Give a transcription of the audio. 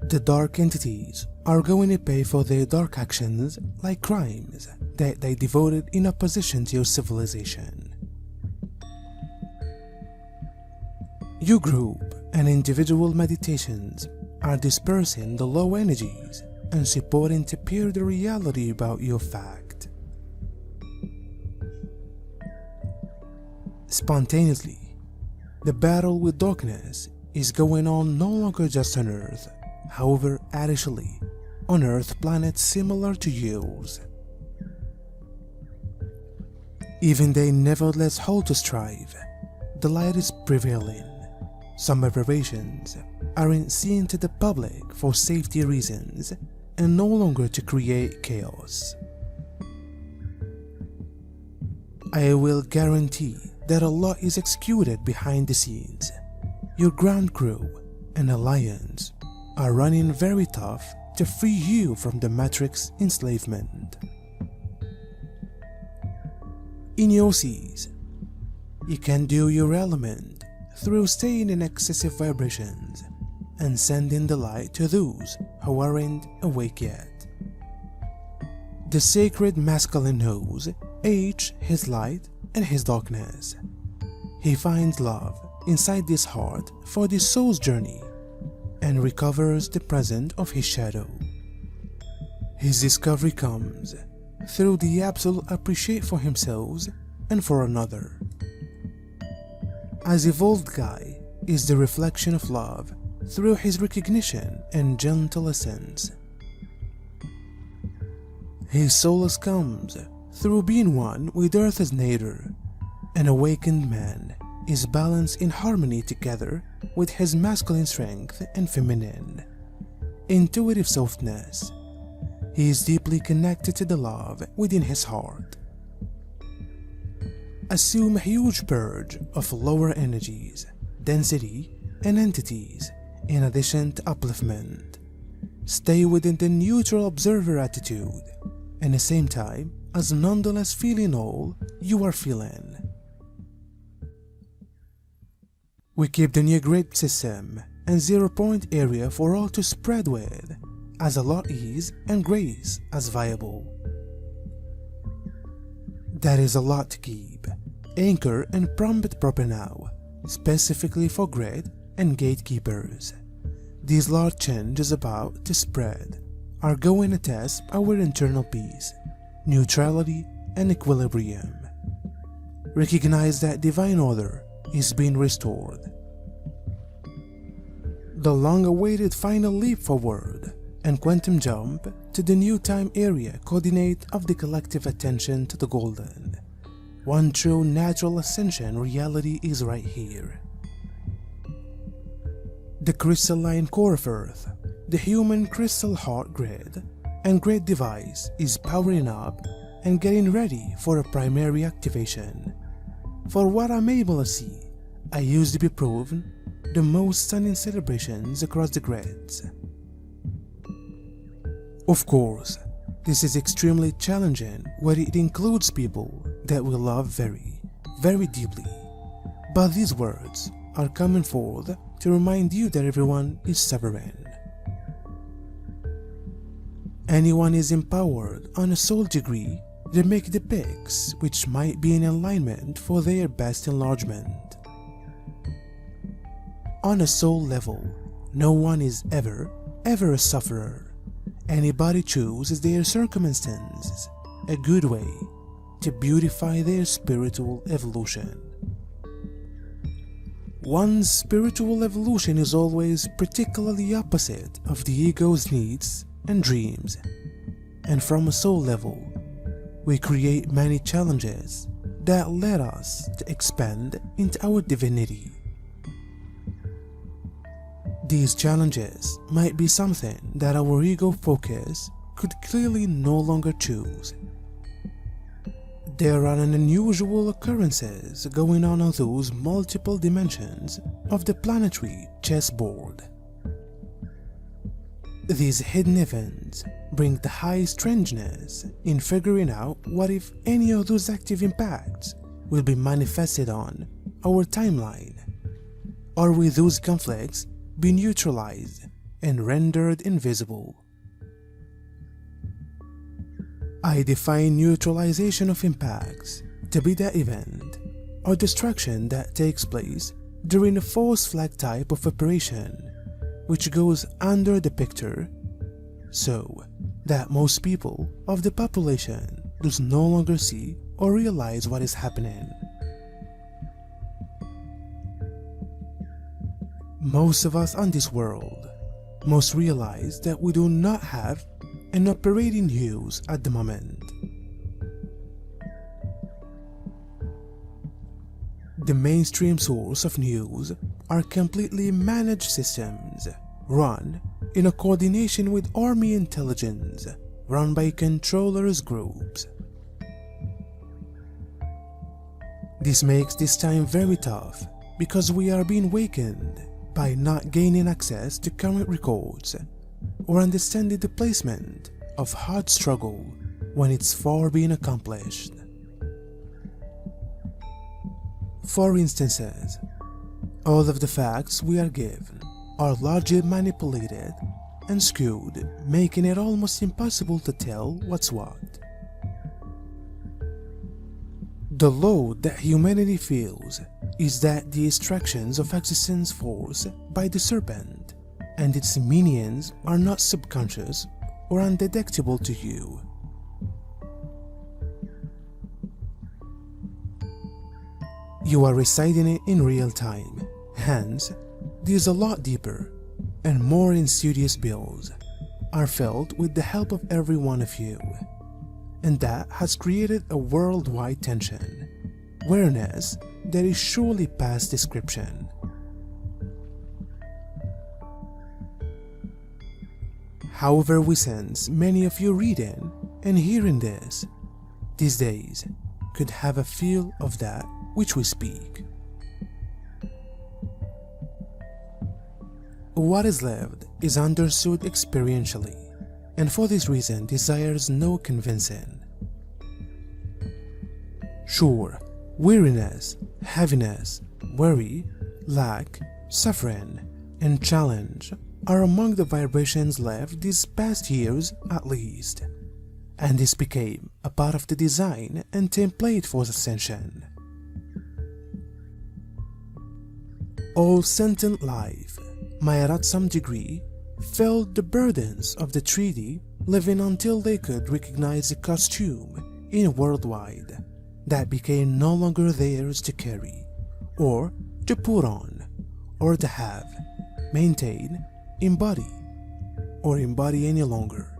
The dark entities are going to pay for their dark actions like crimes that they devoted in opposition to your civilization. Your group and individual meditations are dispersing the low energies and supporting to peer the reality about your fact. Spontaneously, the battle with darkness is going on no longer just on Earth, however actually on Earth planets similar to yours. Even they nevertheless hold to strive, the light is prevailing. Some aberrations aren't seen to the public for safety reasons and no longer to create chaos. I will guarantee that a lot is executed behind the scenes. Your ground crew and alliance are running very tough to free you from the Matrix enslavement. In your seas, you can do your element through staying in excessive vibrations and sending the light to those who aren't awake yet. The sacred masculine knows each his light and his darkness. He finds love inside this heart for this soul's journey and recovers the present of his shadow. His discovery comes through the absolute appreciation for himself and for another. As evolved guy is the reflection of love through his recognition and gentle essence. His solace comes through being one with Earth's nature. An awakened man is balanced in harmony together with his masculine strength and feminine, intuitive softness. He is deeply connected to the love within his heart. Assume a huge purge of lower energies, density, and entities, in addition to upliftment. Stay within the neutral observer attitude, and at the same time as nonetheless feeling all you are feeling. We keep the new grid system and 0-point area for all to spread with, as a lot is and grace as viable. That is a lot to keep, anchor and prompt proper now, specifically for grid and gatekeepers. These large changes about to spread are going to test our internal peace, neutrality and equilibrium. Recognize that divine order is being restored. The long-awaited final leap forward and quantum jump to the new time area coordinate of the collective attention to the golden. One true natural ascension reality is right here. The crystalline core of Earth, the human crystal heart grid and grid device is powering up and getting ready for a primary activation. For what I'm able to see, I used to be proven the most stunning celebrations across the grids. Of course, this is extremely challenging where it includes people that we love very, very deeply. But these words are coming forth to remind you that everyone is sovereign. Anyone is empowered on a soul degree to make the picks which might be in alignment for their best enlargement. On a soul level, no one is ever a sufferer. Anybody chooses their circumstances, a good way to beautify their spiritual evolution. One's spiritual evolution is always particularly opposite of the ego's needs and dreams, and from a soul level, we create many challenges that let us to expand into our divinity. These challenges might be something that our ego focus could clearly no longer choose. There are unusual occurrences going on those multiple dimensions of the planetary chessboard. These hidden events bring the high strangeness in figuring out what if any of those active impacts will be manifested on our timeline, or will those conflicts be neutralized and rendered invisible. I define neutralization of impacts to be the event or destruction that takes place during a false flag type of operation which goes under the picture, so that most people of the population does no longer see or realize what is happening. Most of us on this world must realize that we do not have an operating news at the moment. The mainstream source of news are completely managed systems, run in a coordination with army intelligence, run by controllers groups. This makes this time very tough because we are being wakened by not gaining access to current records or understanding the placement of hard struggle when it's far being accomplished. For instances, all of the facts we are given are largely manipulated and skewed, making it almost impossible to tell what's what. The load that humanity feels is that the extractions of existence forced by the serpent and its minions are not subconscious or undetectable to you. You are reciting it in real time, hence, these a lot deeper and more insidious bills are felt with the help of every one of you, and that has created a worldwide tension, awareness that is surely past description. However, we sense many of you reading and hearing this these days could have a feel of that which we speak. What is lived is understood experientially, and for this reason desires no convincing. Sure, weariness, heaviness, worry, lack, suffering, and challenge are among the vibrations left these past years at least, and this became a part of the design and template for ascension. All sentient life might at some degree felt the burdens of the treaty living until they could recognize the costume in worldwide that became no longer theirs to carry, or to put on, or to have, maintain, embody, or embody any longer.